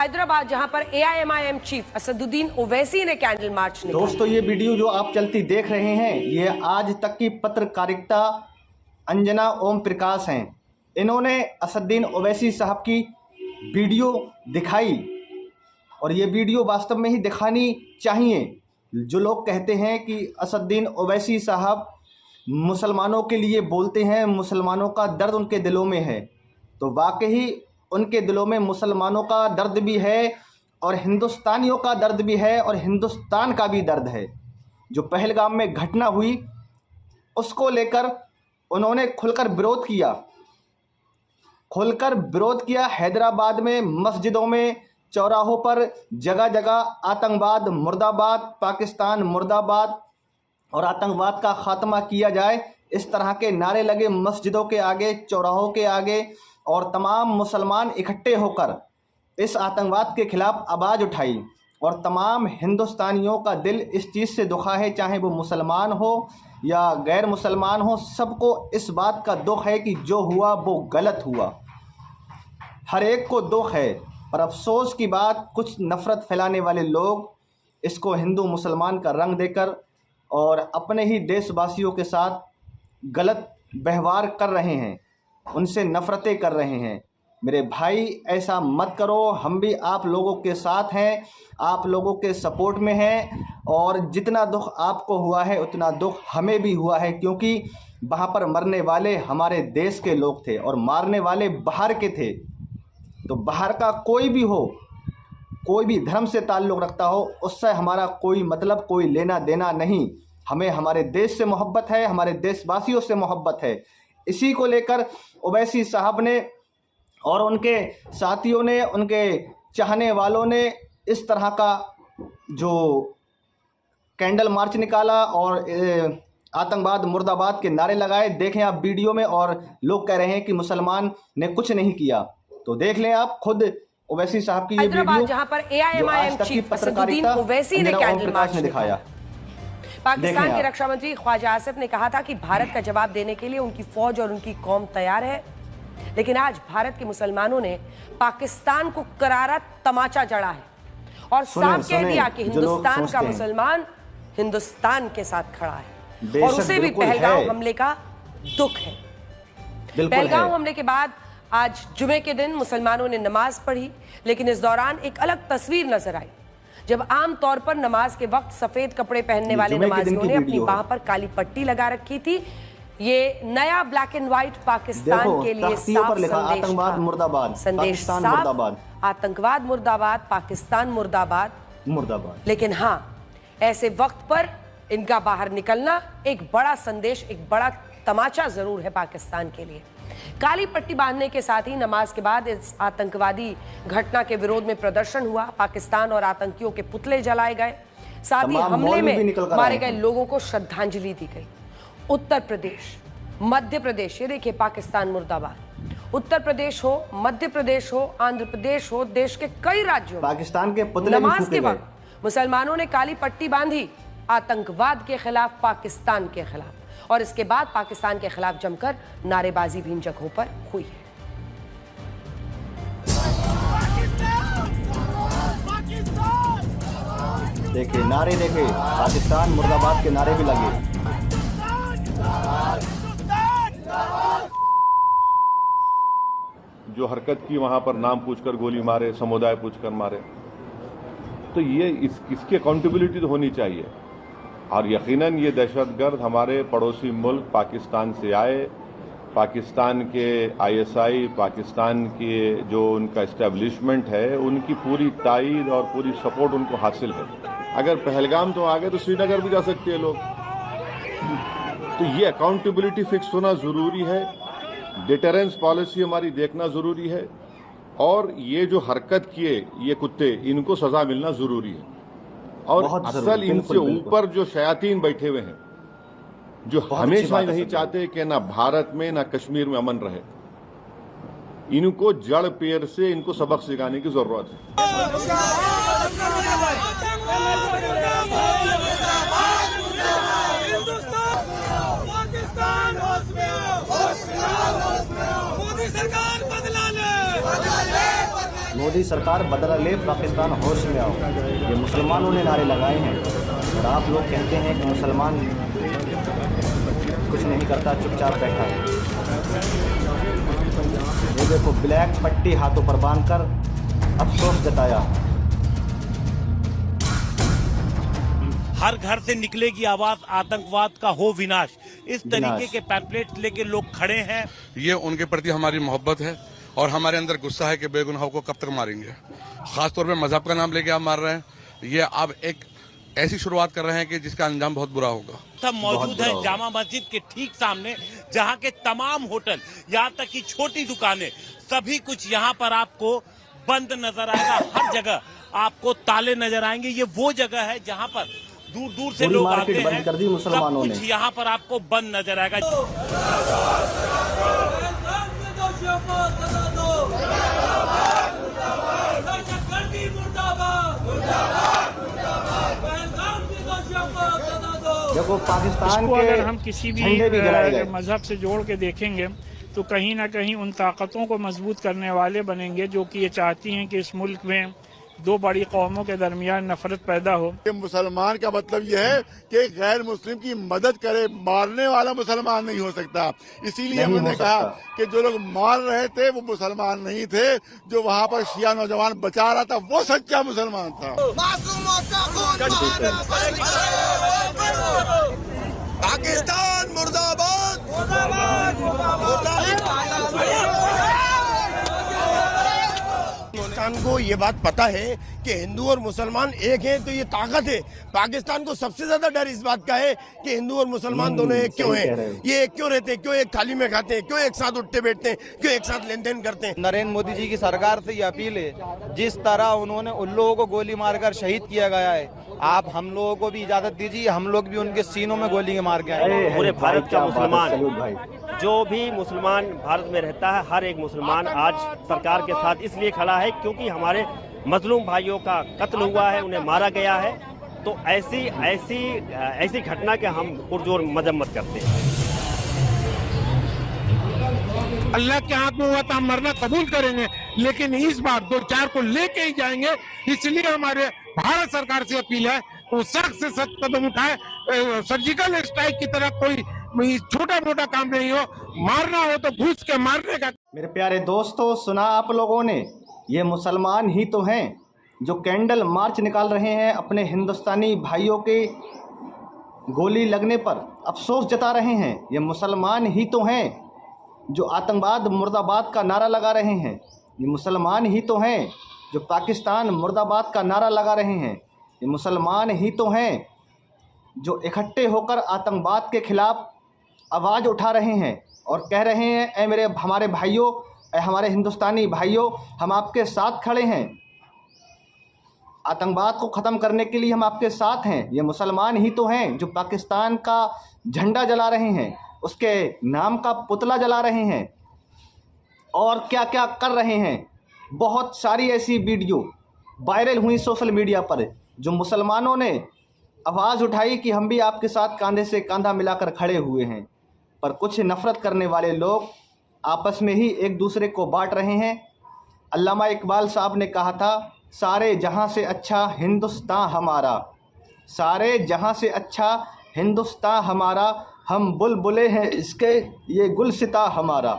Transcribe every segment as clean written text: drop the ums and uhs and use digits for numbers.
हैदराबाद जहां पर AIMIM chief Asaduddin Owaisi ने कैंडल मार्च निकाला। दोस्तों, ये वीडियो जो आप चलती देख रहे हैं, ये आज तक की पत्रकारिता अंजना ओम प्रकाश हैं। इन्होंने असदुद्दीन ओवैसी साहब की वीडियो दिखाई और ये वीडियो वास्तव में ही दिखानी चाहिए। जो लोग कहते हैं कि असदुद्दीन ओवैसी साहब मुसलमानों के लिए बोलते हैं, मुसलमानों का दर्द उनके दिलों में है, तो वाकई उनके दिलों में मुसलमानों का दर्द भी है और हिंदुस्तानियों का दर्द भी है और हिंदुस्तान का भी दर्द है। जो पहलगाम में घटना हुई उसको लेकर उन्होंने खुलकर विरोध किया। हैदराबाद में मस्जिदों में, चौराहों पर जगह जगह आतंकवाद मुर्दाबाद, पाकिस्तान मुर्दाबाद और आतंकवाद का खात्मा किया जाए, इस तरह के नारे लगे मस्जिदों के आगे, चौराहों के आगे, और तमाम मुसलमान इकट्ठे होकर इस आतंकवाद के खिलाफ आवाज़ उठाई। और तमाम हिंदुस्तानियों का दिल इस चीज़ से दुखा है, चाहे वो मुसलमान हो या गैर मुसलमान हो, सबको इस बात का दुख है कि जो हुआ वो गलत हुआ। हर एक को दुख है, पर अफसोस की बात कुछ नफ़रत फैलाने वाले लोग इसको हिंदू मुसलमान का रंग देकर और अपने ही देशवासियों के साथ गलत व्यवहार कर रहे हैं, उनसे नफ़रतें कर रहे हैं। मेरे भाई, ऐसा मत करो। हम भी आप लोगों के साथ हैं, आप लोगों के सपोर्ट में हैं, और जितना दुख आपको हुआ है उतना दुख हमें भी हुआ है, क्योंकि वहाँ पर मरने वाले हमारे देश के लोग थे और मारने वाले बाहर के थे। तो बाहर का कोई भी हो, कोई भी धर्म से ताल्लुक़ रखता हो, उससे हमारा कोई मतलब, कोई लेना देना नहीं। हमें हमारे देश से मोहब्बत है, हमारे देशवासियों से मोहब्बत है। इसी को लेकर ओवैसी साहब ने और उनके साथियों ने, उनके चाहने वालों ने इस तरह का जो कैंडल मार्च निकाला और आतंकवाद मुर्दाबाद के नारे लगाए। देखें आप वीडियो में, और लोग कह रहे हैं कि मुसलमान ने कुछ नहीं किया। तो देख लें आप खुद ओवैसी साहब की ये वीडियो, जहां पर AIMIM चीफ असदुद्दीन ओवैसी ने कैंडल मार्च दिखाया। पाकिस्तान के रक्षा मंत्री ख्वाजा आसिफ ने कहा था कि भारत का जवाब देने के लिए उनकी फौज और उनकी कौम तैयार है, लेकिन आज भारत के मुसलमानों ने पाकिस्तान को करारा तमाचा जड़ा है और साफ कह दिया कि हिंदुस्तान का मुसलमान हिंदुस्तान के साथ खड़ा है, और उसे भी पहलगाम हमले का दुख है। पहलगाम हमले के बाद आज जुमे के दिन मुसलमानों ने नमाज पढ़ी, लेकिन इस दौरान एक अलग तस्वीर नजर आई, जब आम तौर पर नमाज के वक्त सफेद कपड़े पहनने वाले नमाजियों ने अपनी बाह पर काली पट्टी लगा रखी थी। ये नया ब्लैक एंड व्हाइट पाकिस्तान के लिए साफ संदेश साफ, आतंकवाद मुर्दाबाद, पाकिस्तान मुर्दाबाद। लेकिन हाँ, ऐसे वक्त पर इनका बाहर निकलना एक बड़ा संदेश, एक बड़ा तमाचा जरूर है पाकिस्तान के लिए। काली पट्टी बांधने के साथ ही नमाज के बाद इस आतंकवादी घटना के विरोध में प्रदर्शन हुआ। पाकिस्तान और आतंकियों के पुतले जलाए गए, साथ ही हमले में मारे गए लोगों को श्रद्धांजलि दी गई। उत्तर प्रदेश, मध्य प्रदेश, ये देखिए पाकिस्तान मुर्दाबाद। उत्तर प्रदेश हो, मध्य प्रदेश हो, आंध्र प्रदेश हो, देश के कई राज्यों पाकिस्तान के पुतले नमाज के वक्त मुसलमानों ने काली पट्टी बांधी, आतंकवाद के खिलाफ, पाकिस्तान के खिलाफ, और इसके बाद पाकिस्तान के खिलाफ जमकर नारेबाजी भी इन जगहों पर हुई है। देखिए नारे, देखिए पाकिस्तान मुर्दाबाद के नारे भी लगे। जो हरकत की वहां पर नाम पूछकर गोली मारे, समुदाय पूछकर मारे, तो ये इसकी अकाउंटेबिलिटी तो होनी चाहिए। और यकीनन ये दहशतगर्द हमारे पड़ोसी मुल्क पाकिस्तान से आए, पाकिस्तान के ISI, पाकिस्तान के जो उनका इस्टेब्लिशमेंट है, उनकी पूरी तायीद और पूरी सपोर्ट उनको हासिल है। अगर पहलगाम तो आ गए तो श्रीनगर भी जा सकते हैं लोग। तो ये अकाउंटेबिलिटी फिक्स होना ज़रूरी है, डिटरेंस पॉलिसी हमारी देखना ज़रूरी है, और ये जो हरकत किए ये कुत्ते, इनको सज़ा मिलना ज़रूरी है। और असल इनसे ऊपर जो शयातीन बैठे हुए हैं, जो हमेशा नहीं चाहते कि ना भारत में ना कश्मीर में अमन रहे, इनको जड़ पेड़ से इनको सबक सिखाने की जरूरत है। मोदी सरकार बदला ले, पाकिस्तान होश में आओ, ये मुसलमानों ने नारे लगाए हैं। और आप लोग कहते हैं कि मुसलमान कुछ नहीं करता, चुपचाप बैठा है। ये देखो ब्लैक पट्टी हाथों पर बांधकर अफसोस जताया। हर घर से निकलेगी आवाज, आतंकवाद का हो विनाश, इस तरीके के पैम्पलेट लेके लोग खड़े हैं। ये उनके प्रति हमारी मोहब्बत है और हमारे अंदर गुस्सा है कि बेगुनाहों को कब तक मारेंगे। खासतौर पे मजहब का नाम लेके आप मार रहे हैं। ये आप एक ऐसी शुरुआत कर रहे हैं कि जिसका अंजाम बहुत बुरा होगा। सब मौजूद है जामा मस्जिद के ठीक सामने, जहां के तमाम होटल, यहाँ तक की छोटी दुकानें, सभी कुछ यहाँ पर आपको बंद नजर आएगा। हर जगह आपको ताले नजर आएंगे। ये वो जगह है जहाँ पर दूर दूर से लोग आते हैं। बंद कर दी मुसलमानों ने। सब कुछ यहाँ पर आपको बंद नजर आएगा। देखो पाकिस्तान इसको के अगर हम किसी भी मजहब से जोड़ के देखेंगे तो कहीं ना कहीं उन ताकतों को मजबूत करने वाले बनेंगे जो कि ये चाहती हैं कि इस मुल्क में दो बड़ी कौमों के दरमियान नफरत पैदा हो। मुसलमान का मतलब यह है कि गैर मुस्लिम की मदद करे, मारने वाला मुसलमान नहीं हो सकता। इसीलिए मैंने कहा कि जो लोग मार रहे थे वो मुसलमान नहीं थे, जो वहाँ पर शिया नौजवान बचा रहा था वो सच्चा मुसलमान था। पाकिस्तान मुर्दाबाद। पाकिस्तान को ये बात पता है कि हिंदू और मुसलमान एक हैं, तो ये ताकत है। पाकिस्तान को सबसे ज्यादा डर इस बात का है कि हिंदू और मुसलमान दोनों एक क्यों हैं, ये एक क्यों रहते हैं, क्यों एक थाली में खाते हैं, क्यों एक साथ उठते बैठते हैं, क्यों एक साथ लेन देन करते हैं। नरेंद्र मोदी जी की सरकार से ये अपील है, जिस तरह उन्होंने उन लोगों को गोली मारकर शहीद किया गया है, आप हम लोगों को भी इजाजत दीजिए, हम लोग भी उनके सीनों में गोली मार के आए। पूरे भारत का मुसलमान, जो भी मुसलमान भारत में रहता है, हर एक मुसलमान आज सरकार के साथ इसलिए खड़ा है क्योंकि हमारे मजलूम भाइयों का कत्ल हुआ है, उन्हें मारा गया है। तो ऐसी घटना के हम पुरजोर मजम्मत करते हैं। अल्लाह के हाथ में हुआ तो हम मरना कबूल करेंगे, लेकिन इस बार 2-4 को लेके ही जाएंगे। इसलिए हमारे भारत सरकार से अपील है वो सख्त से सख्त कदम उठाए। सर्जिकल स्ट्राइक की तरह कोई छोटा मोटा काम नहीं हो, मारना हो तो घुस के मारने का। मेरे प्यारे दोस्तों, सुना आप लोगों ने, ये मुसलमान ही तो हैं जो कैंडल मार्च निकाल रहे हैं, अपने हिंदुस्तानी भाइयों के गोली लगने पर अफसोस जता रहे हैं। ये मुसलमान ही तो हैं जो आतंकवाद मुर्दाबाद का नारा लगा रहे हैं। ये मुसलमान ही तो हैं जो पाकिस्तान मुर्दाबाद का नारा लगा रहे हैं। ये मुसलमान ही तो हैं जो इकट्ठे होकर आतंकवाद के खिलाफ आवाज़ उठा रहे हैं और कह रहे हैं, ऐ मेरे हमारे भाइयों, ऐ हमारे हिंदुस्तानी भाइयों, हम आपके साथ खड़े हैं, आतंकवाद को ख़त्म करने के लिए हम आपके साथ हैं। ये मुसलमान ही तो हैं जो पाकिस्तान का झंडा जला रहे हैं, उसके नाम का पुतला जला रहे हैं और क्या क्या कर रहे हैं। बहुत सारी ऐसी वीडियो वायरल हुई सोशल मीडिया पर जो मुसलमानों ने आवाज़ उठाई कि हम भी आपके साथ कंधे से कंधा मिलाकर खड़े हुए हैं, पर कुछ नफ़रत करने वाले लोग आपस में ही एक दूसरे को बांट रहे हैं। अल्लामा इकबाल साहब ने कहा था, सारे जहां से अच्छा हिंदुस्तान हमारा, सारे जहां से अच्छा हिंदुस्तान हमारा, हम बुलबुले हैं इसके ये गुलसिता हमारा।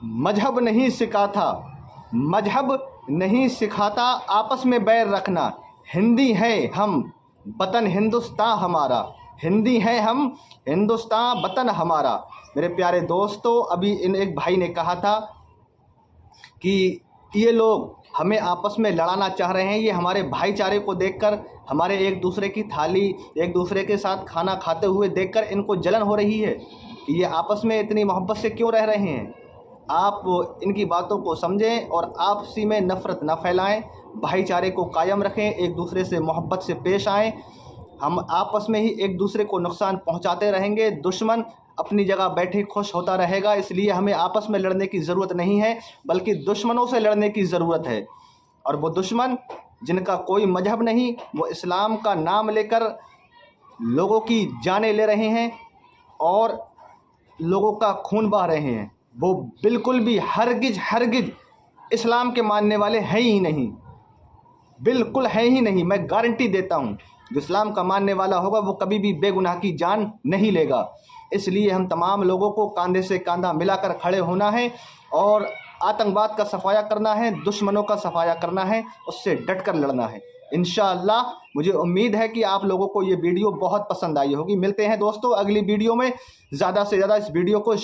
मजहब नहीं सिखाता, मजहब नहीं सिखाता आपस में बैर रखना, हिंदी है हम वतन हिंदुस्तान हमारा, हिंदी है हम हिंदुस्तान वतन हमारा। मेरे प्यारे दोस्तों, अभी एक भाई ने कहा था कि ये लोग हमें आपस में लड़ाना चाह रहे हैं। ये हमारे भाईचारे को देखकर, हमारे एक दूसरे की थाली, एक दूसरे के साथ खाना खाते हुए देखकर इनको जलन हो रही है कि ये आपस में इतनी मोहब्बत से क्यों रह रहे हैं। आप इनकी बातों को समझें और आपसी में नफ़रत न फैलाएं, भाईचारे को कायम रखें, एक दूसरे से मोहब्बत से पेश आएँ। हम आपस में ही एक दूसरे को नुकसान पहुंचाते रहेंगे, दुश्मन अपनी जगह बैठे खुश होता रहेगा। इसलिए हमें आपस में लड़ने की ज़रूरत नहीं है, बल्कि दुश्मनों से लड़ने की ज़रूरत है। और वो दुश्मन जिनका कोई मजहब नहीं, वो इस्लाम का नाम लेकर लोगों की जानें ले रहे हैं और लोगों का खून बहा रहे हैं, वो बिल्कुल भी हरगिज इस्लाम के मानने वाले हैं ही नहीं, बिल्कुल है ही नहीं। मैं गारंटी देता हूँ, जो इस्लाम का मानने वाला होगा वो कभी भी बेगुनाह की जान नहीं लेगा। इसलिए हम तमाम लोगों को कांधे से कांधा मिलाकर खड़े होना है और आतंकवाद का सफाया करना है, दुश्मनों का सफाया करना है, उससे डटकर लड़ना है। इंशाअल्लाह मुझे उम्मीद है कि आप लोगों को ये वीडियो बहुत पसंद आई होगी। मिलते हैं दोस्तों अगली वीडियो में। ज़्यादा से ज़्यादा इस वीडियो को